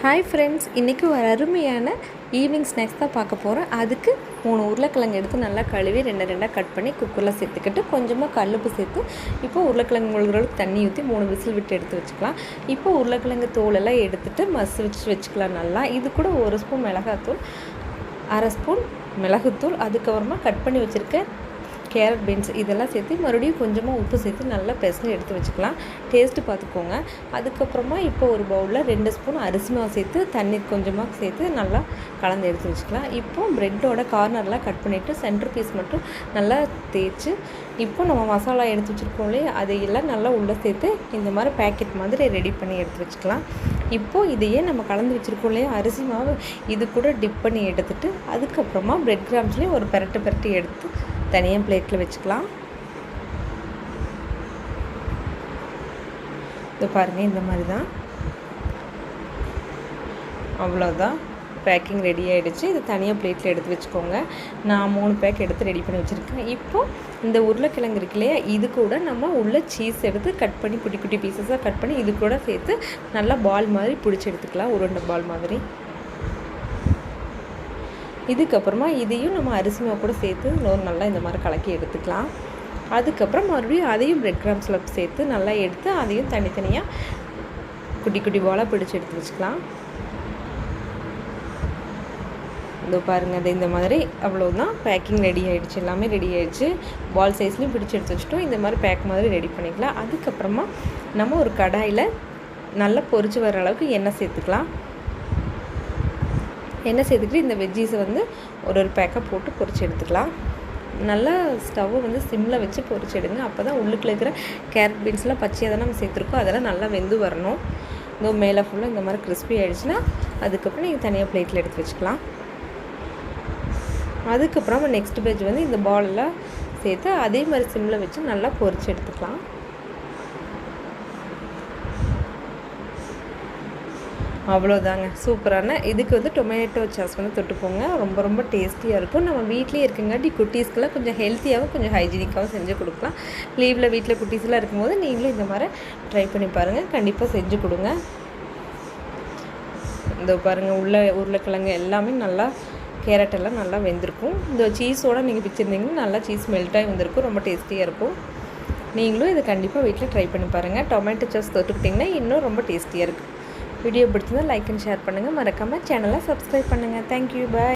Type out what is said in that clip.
Hi friends, இன்றைக்கி ஒரு அருமையான ஈவினிங் ஸ்நாக்ஸ் தான் பார்க்க போகிறோம். அதுக்கு 3 உருளைக்கிழங்கு எடுத்து நல்லா கழுவி 2 கட் பண்ணி குக்கரில் சேர்த்துக்கிட்டு கொஞ்சமாக கல்லுப்பு சேர்த்து இப்போ உருளைக்கிழங்கு முழுகிறளவுக்கு தண்ணி ஊற்றி 3 விசில் விட்டு எடுத்து வச்சுக்கலாம். இப்போ உருளைக்கிழங்கு தோலெல்லாம் எடுத்துகிட்டு வச்சுக்கலாம் நல்லா. இது கூட 1 ஸ்பூன் மிளகாத்தூள், 1/2 ஸ்பூன் மிளகுத்தூள், அதுக்கப்புறமா கட் பண்ணி வச்சுருக்கேன் கேரட் பீன்ஸ் இதெல்லாம் சேர்த்து மறுபடியும் கொஞ்சமாக உப்பு சேர்த்து நல்லா பெசஞ்சு எடுத்து வச்சுக்கலாம். டேஸ்ட்டு பார்த்துக்கோங்க. அதுக்கப்புறமா இப்போ ஒரு பவுலில் 2 ஸ்பூன் அரிசி மாவு சேர்த்து தண்ணி கொஞ்சமாக சேர்த்து நல்லா கலந்து எடுத்து வச்சுக்கலாம். இப்போ ப்ரெட்டோட கார்னர்லாம் கட் பண்ணிவிட்டு சென்டர் பீஸ் மட்டும் நல்லா தேய்ச்சி இப்போ நம்ம மசாலா எடுத்து வச்சுருக்கோம் இல்லையா, அதையெல்லாம் நல்லா உள்ளே சேர்த்து இந்த மாதிரி பேக்கெட் மாதிரி ரெடி பண்ணி எடுத்து வச்சுக்கலாம். இப்போது இதையே நம்ம கலந்து வச்சுருக்கோம் இல்லையா அரிசி மாவு, இது கூட டிப் பண்ணி எடுத்துகிட்டு அதுக்கப்புறமா ப்ரெட் கிராம்ஸ்லேயும் ஒரு பெரட்டு எடுத்து தனியாக பிளேட்டில் வச்சுக்கலாம். இது பாருங்கள், இந்த மாதிரி தான். அவ்வளோதான், பேக்கிங் ரெடி ஆகிடுச்சு. இது தனியாக பிளேட்டில் எடுத்து வச்சுக்கோங்க. நான் 3 பேக் எடுத்து ரெடி பண்ணி வச்சுருக்கேன். இப்போது இந்த உருளைக்கிழங்கு இருக்கு இல்லையா, இது கூட நம்ம உள்ள சீஸ் எடுத்து கட் பண்ணி குட்டி குட்டி பீசஸாக கட் பண்ணி இது கூட சேர்த்து நல்லா பால் மாதிரி பிடிச்சி எடுத்துக்கலாம், உருண்டை பால் மாதிரி. இதுக்கப்புறமா இதையும் நம்ம அரிசி மாவு கூட சேர்த்து நல்லா இந்த மாதிரி கலக்கி எடுத்துக்கலாம். அதுக்கப்புறம் மறுபடியும் அதையும் ப்ரெட் கிராம்ஸில் சேர்த்து நல்லா எடுத்து அதையும் தனித்தனியாக குட்டி குட்டி பாலாக பிடிச்சி எடுத்து வச்சுக்கலாம். இதோ பாருங்கள், அது இந்த மாதிரி அவ்வளோதான். பேக்கிங் ரெடி ஆகிடுச்சு, எல்லாமே ரெடி ஆகிடுச்சு. பால் சைஸ்லையும் பிடிச்சி எடுத்து வச்சுட்டோம். இந்த மாதிரி பேக் மாதிரி ரெடி பண்ணிக்கலாம். அதுக்கப்புறமா நம்ம ஒரு கடாயில் நல்லா பொரிச்சு வர அளவுக்கு எண்ணெய் சேர்த்துக்கலாம். எண்ணெய் சேர்த்துக்கிட்டு இந்த வெஜ்ஜீஸை ஒரு பேக்காக போட்டு பொரிச்சு எடுத்துக்கலாம். நல்லா ஸ்டவ்வை சிம்மில் வச்சு பொரிச்சு எடுங்க. அப்போ தான் உள்ளுக்குள்ள இருக்கிற கேரட் பீன்ஸ்லாம் பச்சையாக தான் நம்ம சேர்த்துருக்கோம், அதெல்லாம் நல்லா வெந்து வரணும். இந்த மேலே ஃபுல்லாக இந்த மாதிரி கிறிஸ்பி ஆகிடுச்சுன்னா அதுக்கப்புறம் நீங்கள் தனியாக பிளேட்டில் எடுத்து வச்சுக்கலாம். அதுக்கப்புறம் நெக்ஸ்ட் பேஜ் இந்த பாலெல்லாம் சேர்த்து அதே மாதிரி சிம்மில் வச்சு நல்லா பொரிச்சு எடுத்துக்கலாம். அவ்வளோதாங்க, சூப்பரான. இதுக்கு டொமேட்டோ சாஸ் தொட்டுப்போங்க. ரொம்ப ரொம்ப டேஸ்டியாக இருக்கும். நம்ம வீட்லேயே இருக்குங்காட்டி குட்டீஸ்க்கெல்லாம் கொஞ்சம் ஹெல்த்தியாகவும் கொஞ்சம் ஹைஜீனிக்காகவும் செஞ்சு கொடுக்கலாம். லீவில் வீட்டில் குட்டீஸ்லாம் இருக்கும்போது நீங்களும் இந்த மாதிரி ட்ரை பண்ணி பாருங்கள், கண்டிப்பாக செஞ்சு கொடுங்க. இந்த பாருங்கள், உருளைக்கிழங்கு எல்லாமே நல்லா கேரட் எல்லாம் நல்லா வெந்திருக்கும். இந்த சீஸோடு நீங்கள் பிச்சிருந்தீங்கன்னா நல்லா சீஸ் மெல்ட்டாகி வந்திருக்கும், ரொம்ப டேஸ்டியாக இருக்கும். நீங்களும் இதை கண்டிப்பாக வீட்டில் ட்ரை பண்ணி பாருங்கள். டொமேட்டோ சாஸ் தொட்டுக்கிட்டிங்கன்னா இன்னும் ரொம்ப டேஸ்டியாக இருக்குது. வீடியோ பிடிச்சிருந்தால் லைக் அண்ட் ஷேர் பண்ணுங்கள். மறக்காமல் சேனலை சப்ஸ்கிரைப் பண்ணுங்கள். தேங்க்யூ, பாய்.